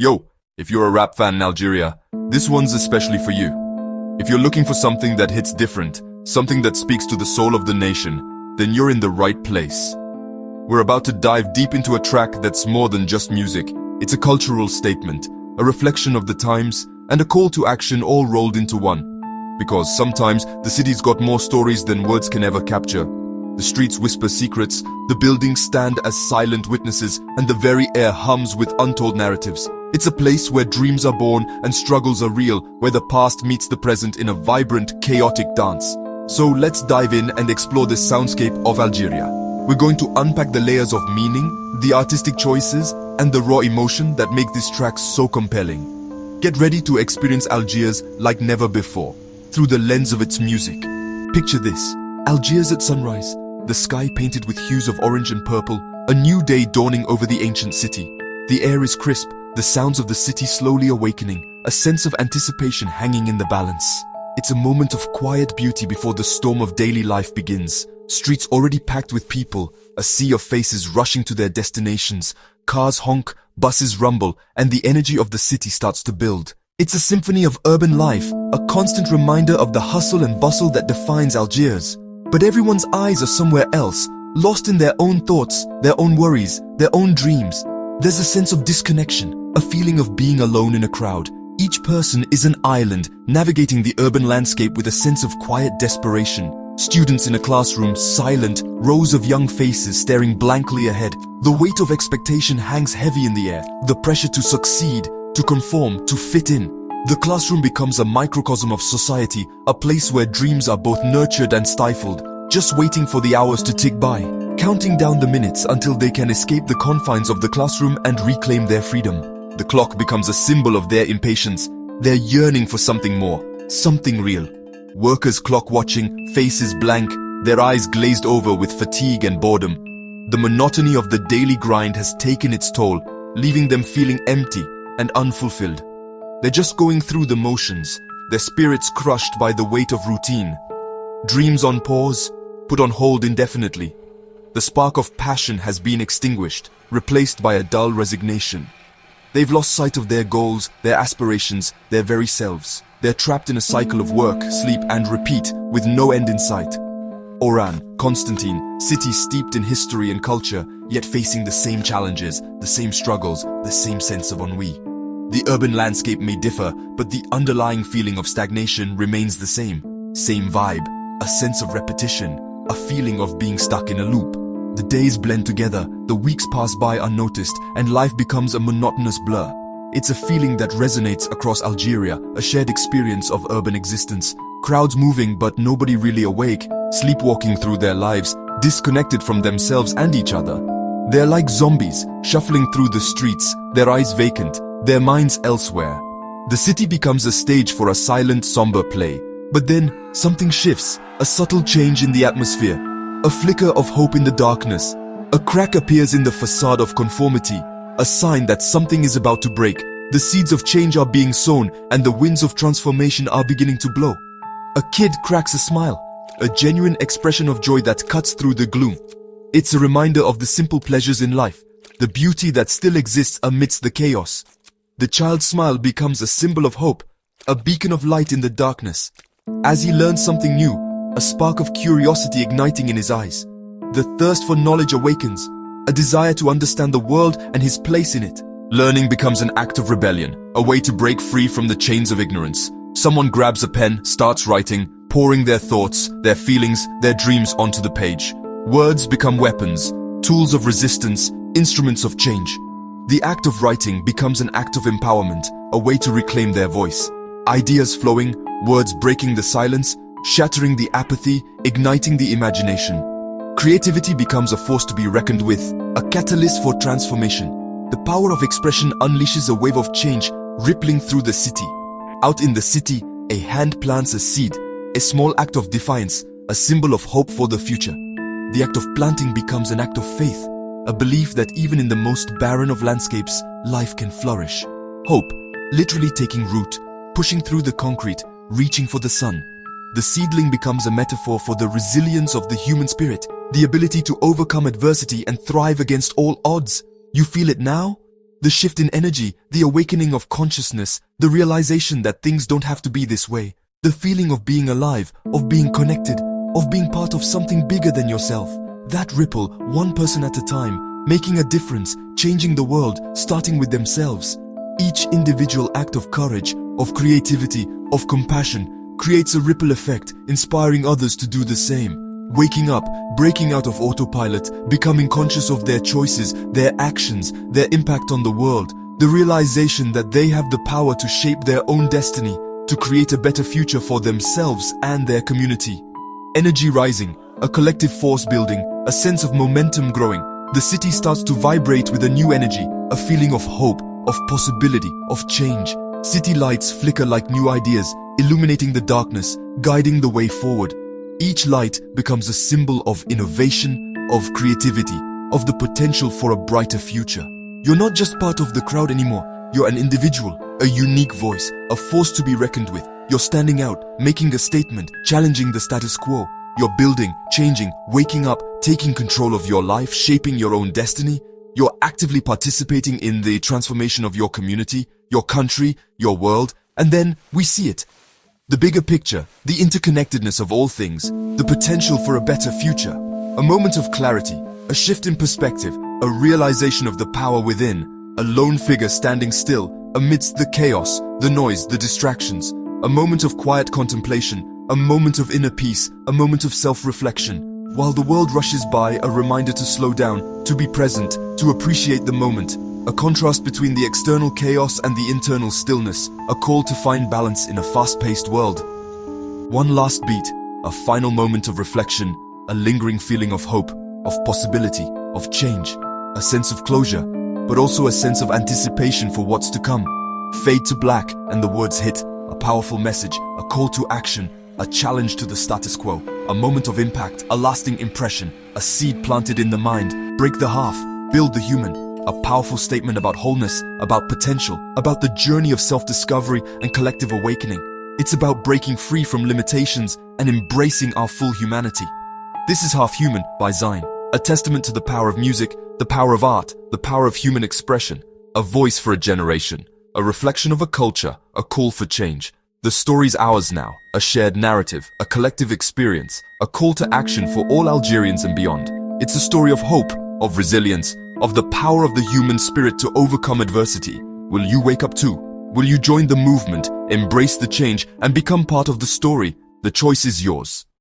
Yo, if you're a rap fan in Algeria, this one's especially for you. If you're looking for something that hits different, something that speaks to the soul of the nation, then you're in the right place. We're about to dive deep into a track that's more than just music. It's a cultural statement, a reflection of the times, and a call to action all rolled into one. Because sometimes the city's got more stories than words can ever capture. The streets whisper secrets, the buildings stand as silent witnesses, and the very air hums with untold narratives. It's a place where dreams are born and struggles are real, where the past meets the present in a vibrant, chaotic dance. So let's dive in and explore this soundscape of Algeria. We're going to unpack the layers of meaning, the artistic choices, and the raw emotion that make this track so compelling. Get ready to experience Algiers like never before, through the lens of its music. Picture this: Algiers at sunrise, the sky painted with hues of orange and purple, a new day dawning over the ancient city. The air is crisp, the sounds of the city slowly awakening, a sense of anticipation hanging in the balance. It's a moment of quiet beauty before the storm of daily life begins. Streets already packed with people, a sea of faces rushing to their destinations. Cars honk, buses rumble, and the energy of the city starts to build. It's a symphony of urban life, a constant reminder of the hustle and bustle that defines Algiers. But everyone's eyes are somewhere else, lost in their own thoughts, their own worries, their own dreams. There's a sense of disconnection, a feeling of being alone in a crowd. Each person is an island, navigating the urban landscape with a sense of quiet desperation. Students in a classroom, silent, rows of young faces staring blankly ahead. The weight of expectation hangs heavy in the air, the pressure to succeed, to conform, to fit in. The classroom becomes a microcosm of society, a place where dreams are both nurtured and stifled, just waiting for the hours to tick by, counting down the minutes until they can escape the confines of the classroom and reclaim their freedom. The clock becomes a symbol of their impatience, their yearning for something more, something real. Workers clock watching, faces blank, their eyes glazed over with fatigue and boredom. The monotony of the daily grind has taken its toll, leaving them feeling empty and unfulfilled. They're just going through the motions, their spirits crushed by the weight of routine. Dreams on pause, put on hold indefinitely. The spark of passion has been extinguished, replaced by a dull resignation. They've lost sight of their goals, their aspirations, their very selves. They're trapped in a cycle of work, sleep, and repeat, with no end in sight. Oran, Constantine, cities steeped in history and culture, yet facing the same challenges, the same struggles, the same sense of ennui. The urban landscape may differ, but the underlying feeling of stagnation remains the same. Same vibe, a sense of repetition, a feeling of being stuck in a loop. The days blend together, the weeks pass by unnoticed, and life becomes a monotonous blur. It's a feeling that resonates across Algeria, a shared experience of urban existence. Crowds moving but nobody really awake, sleepwalking through their lives, disconnected from themselves and each other. They're like zombies, shuffling through the streets, their eyes vacant, their minds elsewhere. The city becomes a stage for a silent, somber play. But then, something shifts, a subtle change in the atmosphere. A flicker of hope in the darkness. A crack appears in the facade of conformity, a sign that something is about to break. The seeds of change are being sown, and the winds of transformation are beginning to blow. A kid cracks a smile, a genuine expression of joy that cuts through the gloom. It's a reminder of the simple pleasures in life, the beauty that still exists amidst the chaos. The child's smile becomes a symbol of hope, a beacon of light in the darkness. As he learns something new, a spark of curiosity igniting in his eyes. The thirst for knowledge awakens, a desire to understand the world and his place in it. Learning becomes an act of rebellion, a way to break free from the chains of ignorance. Someone grabs a pen, starts writing, pouring their thoughts, their feelings, their dreams onto the page. Words become weapons, tools of resistance, instruments of change. The act of writing becomes an act of empowerment, a way to reclaim their voice. Ideas flowing, words breaking the silence, shattering the apathy, igniting the imagination. Creativity becomes a force to be reckoned with, a catalyst for transformation. The power of expression unleashes a wave of change, rippling through the city. Out in the city, a hand plants a seed, a small act of defiance, a symbol of hope for the future. The act of planting becomes an act of faith, a belief that even in the most barren of landscapes, life can flourish. Hope, literally taking root, pushing through the concrete, reaching for the sun. The seedling becomes a metaphor for the resilience of the human spirit, the ability to overcome adversity and thrive against all odds. You feel it now? The shift in energy, the awakening of consciousness, the realization that things don't have to be this way. The feeling of being alive, of being connected, of being part of something bigger than yourself. That ripple, one person at a time, making a difference, changing the world, starting with themselves. Each individual act of courage, of creativity, of compassion, creates a ripple effect, inspiring others to do the same. Waking up, breaking out of autopilot, becoming conscious of their choices, their actions, their impact on the world. The realization that they have the power to shape their own destiny, to create a better future for themselves and their community. Energy rising, a collective force building, a sense of momentum growing. The city starts to vibrate with a new energy, a feeling of hope, of possibility, of change. City lights flicker like new ideas, illuminating the darkness, guiding the way forward. Each light becomes a symbol of innovation, of creativity, of the potential for a brighter future. You're not just part of the crowd anymore. You're an individual, a unique voice, a force to be reckoned with. You're standing out, making a statement, challenging the status quo. You're building, changing, waking up, taking control of your life, shaping your own destiny. You're actively participating in the transformation of your community, your country, your world, and then we see it. The bigger picture, the interconnectedness of all things, the potential for a better future. A moment of clarity, a shift in perspective, a realization of the power within, a lone figure standing still amidst the chaos, the noise, the distractions. A moment of quiet contemplation, a moment of inner peace, a moment of self-reflection. While the world rushes by, a reminder to slow down, to be present, to appreciate the moment. A contrast between the external chaos and the internal stillness, a call to find balance in a fast-paced world. One last beat, a final moment of reflection, a lingering feeling of hope, of possibility, of change, a sense of closure, but also a sense of anticipation for what's to come. Fade to black and the words hit, a powerful message, a call to action, a challenge to the status quo, a moment of impact, a lasting impression, a seed planted in the mind. Break the half, build the human. A powerful statement about wholeness, about potential, about the journey of self-discovery and collective awakening. It's about breaking free from limitations and embracing our full humanity. This is Half Human by Zayn, a testament to the power of music, the power of art, the power of human expression, a voice for a generation, a reflection of a culture, a call for change. The story's ours now, a shared narrative, a collective experience, a call to action for all Algerians and beyond. It's a story of hope, of resilience, of the power of the human spirit to overcome adversity. Will you wake up too? Will you join the movement, embrace the change, and become part of the story? The choice is yours.